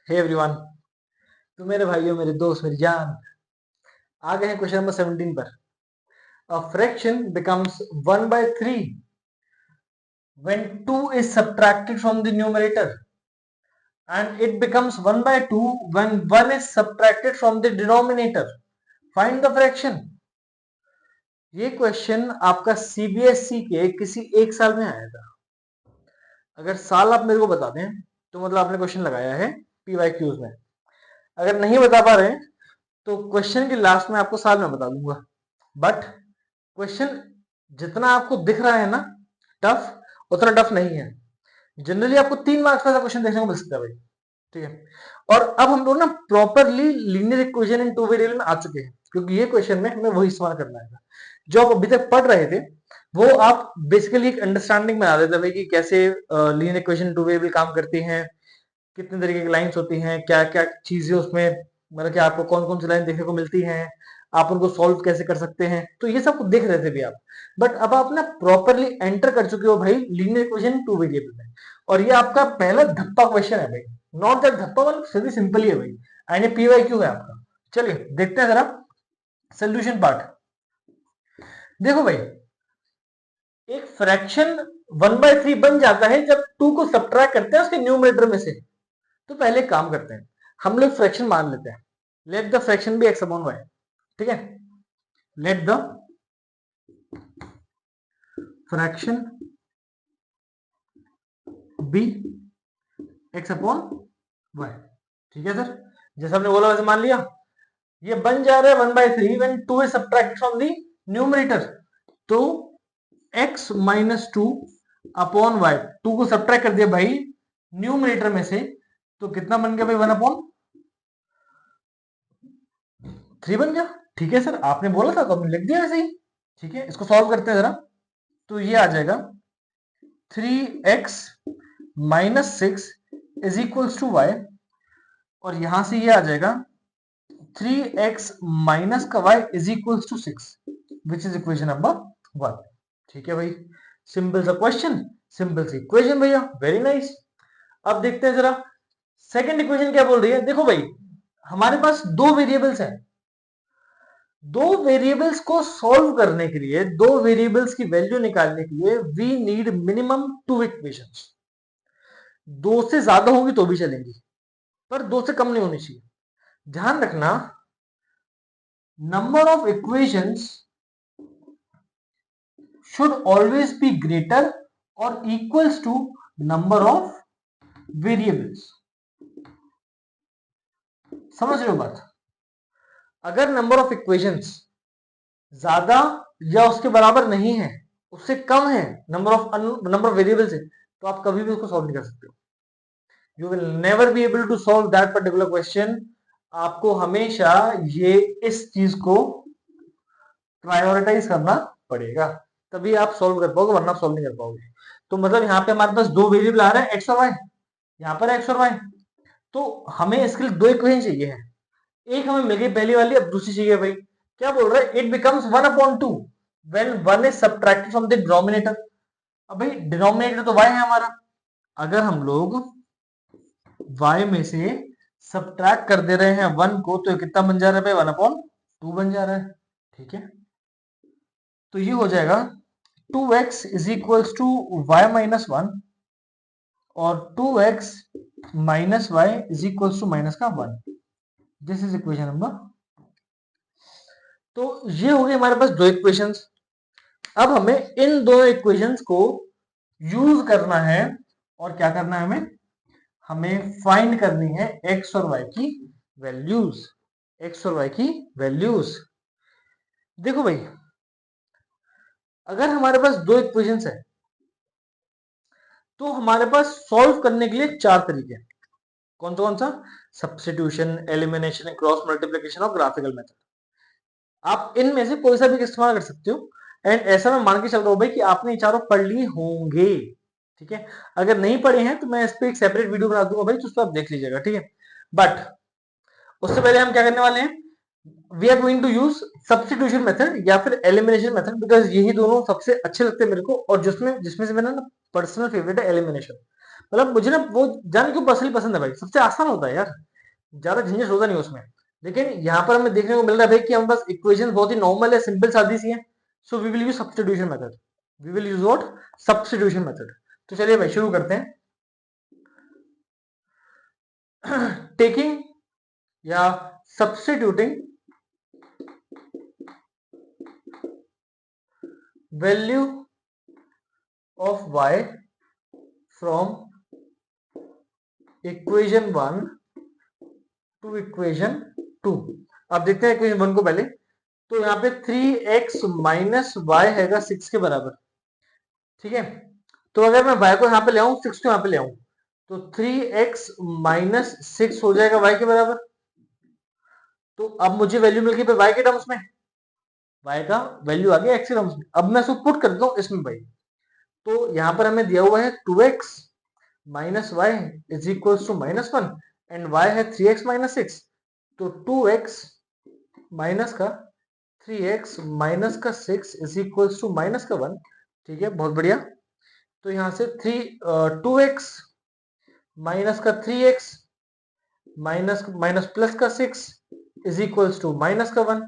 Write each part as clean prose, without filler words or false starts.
Hey everyone, तो मेरे भाइयों, मेरे दोस्त, मेरी जान, आ गए हैं क्वेश्चन नंबर 17 पर। A fraction becomes 1/3 when 2 is subtracted from the numerator, and it becomes 1/2 when 1 is subtracted from the denominator. Find the fraction. ये क्वेश्चन आपका सीबीएसई के किसी एक साल में आया था। अगर साल आप मेरे को बता दें तो मतलब आपने क्वेश्चन लगाया है पीवाईक्यूज में। अगर नहीं बता पा रहे हैं तो क्वेश्चन के लास्ट में आपको साल में बता दूंगा। बट क्वेश्चन जितना आपको दिख रहा है ना टफ, उतना टफ नहीं है। जनरली आपको 3 मार्क्स का क्वेश्चन देखने को मिल सकता है भाई, ठीक है। और अब हम लोग ना properly linear equation in two variable में आ चुके हैं, क्योंकि ये क्वेश्चन में हमें वही इस्तेमाल करना है जो आप अभी तक पढ़ रहे थे। वो आप बेसिकली एक अंडरस्टैंडिंग बना देते भाई कि कैसे लीनियर इक्वेशन टू वेरिएबल काम करती हैं, कितने तरीके की लाइंस होती हैं, क्या क्या चीजें उसमें, मतलब कि आपको कौन कौन सी लाइन देखने को मिलती हैं, आप उनको सॉल्व कैसे कर सकते हैं। तो ये सब देख रहे थे भी आप। बट अब आप ना प्रॉपरली एंटर कर चुके हो भाई लीनियर इक्वेशन टू वेरिएबल में, और ये आपका पहला धप्पा क्वेश्चन है भाई। नॉट दैट धप्पा, मतलब सीधी सिंपल ही है भाई, एंड ये पीवाईक्यू है आपका। चलिए देखते हैं जरा सोल्यूशन पार्ट। देखो भाई, एक फ्रैक्शन 1/3 बन जाता है जब 2 को सब्ट्रैक्ट करते हैं उसके न्यूमरेटर में से। तो पहले काम करते हैं, हम लोग फ्रैक्शन मान लेते हैं। Let the fraction be x upon y, ठीक है। Let the fraction be x upon y, ठीक है सर। जैसा हमने बोला वैसे मान लिया। ये बन जा रहा है 1/3 when 2 is subtracted from the numerator। तो x माइनस 2 अपॉन वाई, 2 को सब्ट्रैक्ट कर दिया भाई न्यूमरेटर में से, तो कितना बन गया भाई 1/3 बन गया। ठीक है सर, आपने बोला था तो हमने लिख दिया वैसे ही। ठीक है, इसको सॉल्व करते हैं जरा। तो ये आ जाएगा 3x minus 6 is equals to y, और यहां से ये आ जाएगा 3x माइनस का y is equals to 6, which is equation number 1। ठीक है भाई, सिंपल सा क्वेश्चन, सिंपल सी इक्वेशन भैया, वेरी नाइस। अब देखते हैं जरा सेकंड इक्वेशन क्या बोल रही है। देखो भाई, हमारे पास दो वेरिएबल्स हैं। दो वेरिएबल्स को सॉल्व करने के लिए, दो वेरिएबल्स की वैल्यू निकालने के लिए वी नीड मिनिमम 2 इक्वेशंस। 2 से ज्यादा होगी तो भी चलेंगी, पर 2 से कम नहीं होनी चाहिए। ध्यान रखना, number of equations should always be greater or equals to number of variables। समझ रहे हो बात? अगर नंबर ऑफ इक्वेशंस ज्यादा या उसके बराबर नहीं है, उससे कम है नंबर ऑफ वेरिएबल से, तो आप कभी भी उसको सॉल्व नहीं कर सकते हो। You will never be able to solve that particular question. आपको हमेशा ये इस चीज को प्रायोरिटाइज करना पड़ेगा, तभी आप सॉल्व कर पाओगे, वरना आप सॉल्व नहीं कर पाओगे। तो मतलब यहाँ पे हमारे पास दो वेरिएबल आ रहे हैं एक्स और वाई, यहाँ पर एक्स और वाई। तो हमें इसके लिए दो इक्वेशन चाहिए है। एक हमें मिल गई पहली वाली, अब दूसरी चाहिए भाई। क्या बोल रहा है? It becomes 1/2 when 1 is subtracted from the denominator. अब भाई डिनोमिनेटर तो y है हमारा, अगर हम लोग y में से सब्ट्रैक्ट कर दे रहे हैं 1 को, तो कितना बन जा रहा है भाई? 1/2 बन जा रहा है। ठीक है, तो ये हो जाएगा 2x is equals to y minus 1, और 2x minus y is equals to minus का 1। This is equation number. तो ये हो गई हमारे पास दो इक्वेशंस। अब हमें इन दो इक्वेशंस को यूज करना है, और क्या करना है हमें? हमें फाइंड करनी है x और y की वैल्यूज। x और y की वैल्यूज। देखो भाई, अगर हमारे पास दो इक्वेशंस है तो हमारे पास सॉल्व करने के लिए चार तरीके हैं। कौन सा? सब्स्टिट्यूशन, एलिमिनेशन, क्रॉस मल्टीप्लिकेशन और ग्राफिकल मेथड। आप इनमें से कोई सा भी इस्तेमाल कर सकते हो। एंड ऐसा मैं मान के चल रहा हूं भाई कि आपने ये चारों पढ़ लिए होंगे। ठीक है, अगर नहीं पढ़े हैं तो मैं इस पे एक सेपरेट वीडियो बना दूंगा भाई, तो उस पर आप देख लीजिएगा। ठीक है, बट उससे पहले हम क्या करने वाले हैं? We are going to use substitution method या फिर एलिमिनेशन मेथड, बिकॉज यही दोनों सबसे अच्छे लगते हैं मेरे को, और जिसमें जिसमें से मेरा ना पर्सनल फेवरेट है एलिमिनेशन। मतलब मुझे ना वो जान क्यों पर्सनली पसंद है भाई, सबसे आसान होता है यार, ज्यादा झंझट होता नहीं उसमें। लेकिन यहाँ पर हमें देखने को मिल रहा है भाई कि हमारे पास इक्वेशन बहुत ही नॉर्मल है, सिंपल सादी सी है। So we will use substitution method, we will use what, substitution method. तो चलिए भाई शुरू करते हैं। टेकिंग या substituting value of y from equation 1 to equation 2। अब देखते हैं इक्वेशन 1 को पहले। तो यहाँ पे 3x माइनस वाई हैगा 6 के बराबर, ठीक है। तो अगर मैं y को यहाँ पे ले आऊं, 6 को यहाँ पे ले आऊं, तो 3x माइनस 6 हो जाएगा y के बराबर। तो अब मुझे वैल्यू मिल गई y के टर्म्स में, y का वैल्यू आ गया x के टर्म्स में। अब मैं इसको पुट करता हूँ इसमें भाई। तो यहाँ पर हमें दिया हुआ है 2x minus y is equal to -1 and y है 3x माइनस 6। तो 2x माइनस का 3x माइनस का 6 इज इक्वल टू माइनस का 1, ठीक है, बहुत बढ़िया। तो यहाँ से 2x माइनस का 3x माइनस माइनस प्लस का 6 इज इक्वल टू माइनस का 1।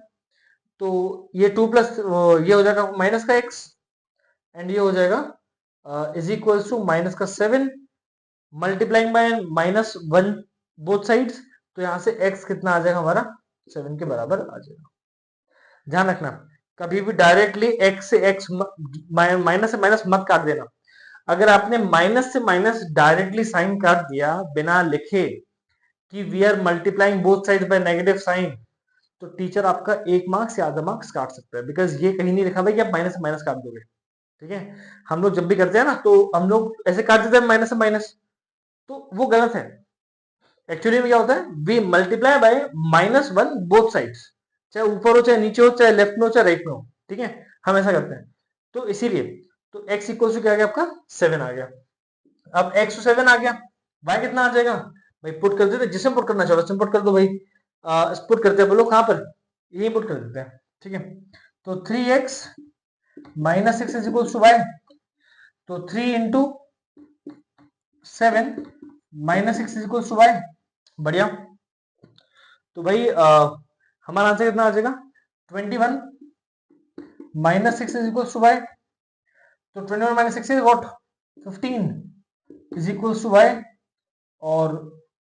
तो ये 2 प्लस ये हो जाएगा माइनस का x एंड ये हो जाएगा इज इक्वल टू माइनस का 7 मल्टीप्लाइंग बाय -1 बोथ साइड्स। तो यहाँ से x कितना आ जाएगा हमारा, 7 के बराबर आ जाएगा। ध्यान रखना कभी भी डायरेक्टली x से x माइनस से माइनस मत काट देना। अगर आपने माइनस से माइनस डायरेक्टली साइन काट दिया बिना लिखे कि we are multiplying both sides by negative sign, तो टीचर आपका 1 मार्क्स या आधा मार्क्स काट सकता है, बिकॉज ये कहीं नहीं लिखा भाई कि आप माइनस से माइनस काट दोगे, ठीक है। हम लोग जब भी करते हैं ना तो हम लोग ऐसे काट देते हैं माइनस से माइनस, तो वो गलत है। एक्चुअली में क्या होता है, we multiply by -1 both sides, चाहे ऊपर हो चाहे नीचे हो चाहे लेफ्ट में हो चाहे राइट में हो, ठीक है, हम ऐसा करते हैं। तो इसीलिए तो x इक्वल टू क्या आ गया आपका 7 आ गया। अब x 7 आ गया, y कितना आ जाएगा भाई, पुट कर देते, जिसमें पुट करना चाहो उसमें पुट कर दो भाई। पुट करते हैं, बोलो कहां पर, यही पुट कर देते हैं, ठीक है। तो 3x minus 6 is equal to y, तो 3 into 7 minus 6 is equal to y, बढ़िया। तो भाई हमारा आंसर कितना आ जाएगा 21 minus 6 is equal to y। तो 21 minus 6 is what 15 is equal to y, और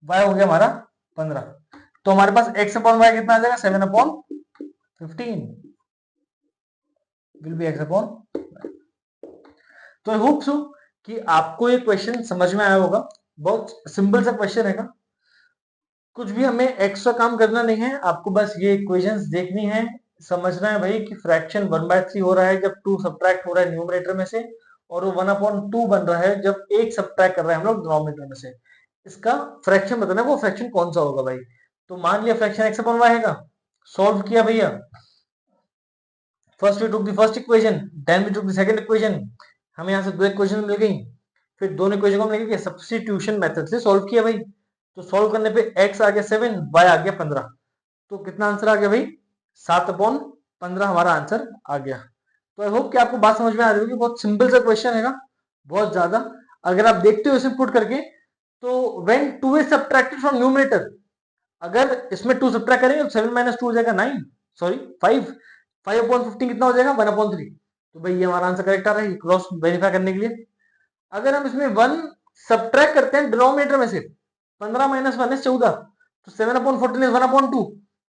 y हो गया हमारा 15। तो हमारे पास x अपॉन y कितना आ जाएगा 7 upon 15 will be x upon. तो आई होप सो कि आपको ये क्वेश्चन समझ में आया होगा, बहुत सिंपल सा क्वेश्चन है। कुछ भी हमें एक्स्ट्रा काम करना नहीं है, आपको बस ये इक्वेशंस देखनी है, समझना है भाई कि फ्रैक्शन 1/3 हो रहा है जब 2 सब्ट्रैक्ट हो रहा है न्यूमरेटर में से, और वो 1/2 बन रहा है जब 1 सब्ट्रैक्ट कर रहे हैं हम लोग डिनोमिनेटर में से। इसका फ्रैक्शन बताना है, वो फ्रैक्शन कौन सा होगा भाई। तो मान लिया फ्रैक्शन x अपॉन y है, सॉल्व किया भैया, first we took the first equation, then we took the second equation, हमें यहाँ से 2 इक्वेशन मिल गई, फिर दोनों इक्वेशन को हम लेके सब्स्टिट्यूशन मेथड से सॉल्व किया भाई। तो सॉल्व करने पे x आ गया 7, y आ गया 15। तो कितना आंसर आ गया भाई 7/15 हमारा आंसर आ गया। तो आई होप कि आपको बात समझ में आ रही होगी, बहुत सिंपल सा क्वेश्चन है, बहुत ज्यादा। अगर आप देखते हो इसे पुट करके, तो when 2 is subtracted from numerator, अगर इसमें 2 सब्ट्रैक्ट करेंगे तो 7 माइनस 2 हो जाएगा 9, सॉरी 5, 5/15 कितना हो जाएगा 1/3। तो भाई ये हमारा आंसर करेक्ट आ रहा है क्रॉस वेरीफाई करने के लिए। अगर हम इसमें 1 सब्ट्रैक्ट करते हैं डिनोमिनेटर में से, 15 माइनस 1 इज 14, तो 7/14 इज 1/2,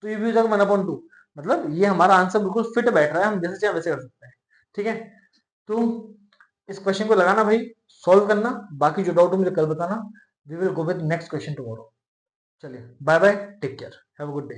तो ये भी हो जाएगा 1/2। मतलब ये हमारा आंसर बिल्कुल फिट बैठ रहा है, हम जैसे चाहे वैसे कर सकते हैं, ठीक है। तो इस क्वेश्चन को लगाना भाई, सॉल्व करना, बाकी जो डाउट हो मुझे कल बताना। We will go with next question tomorrow. चलिए bye bye, take care, have a good day.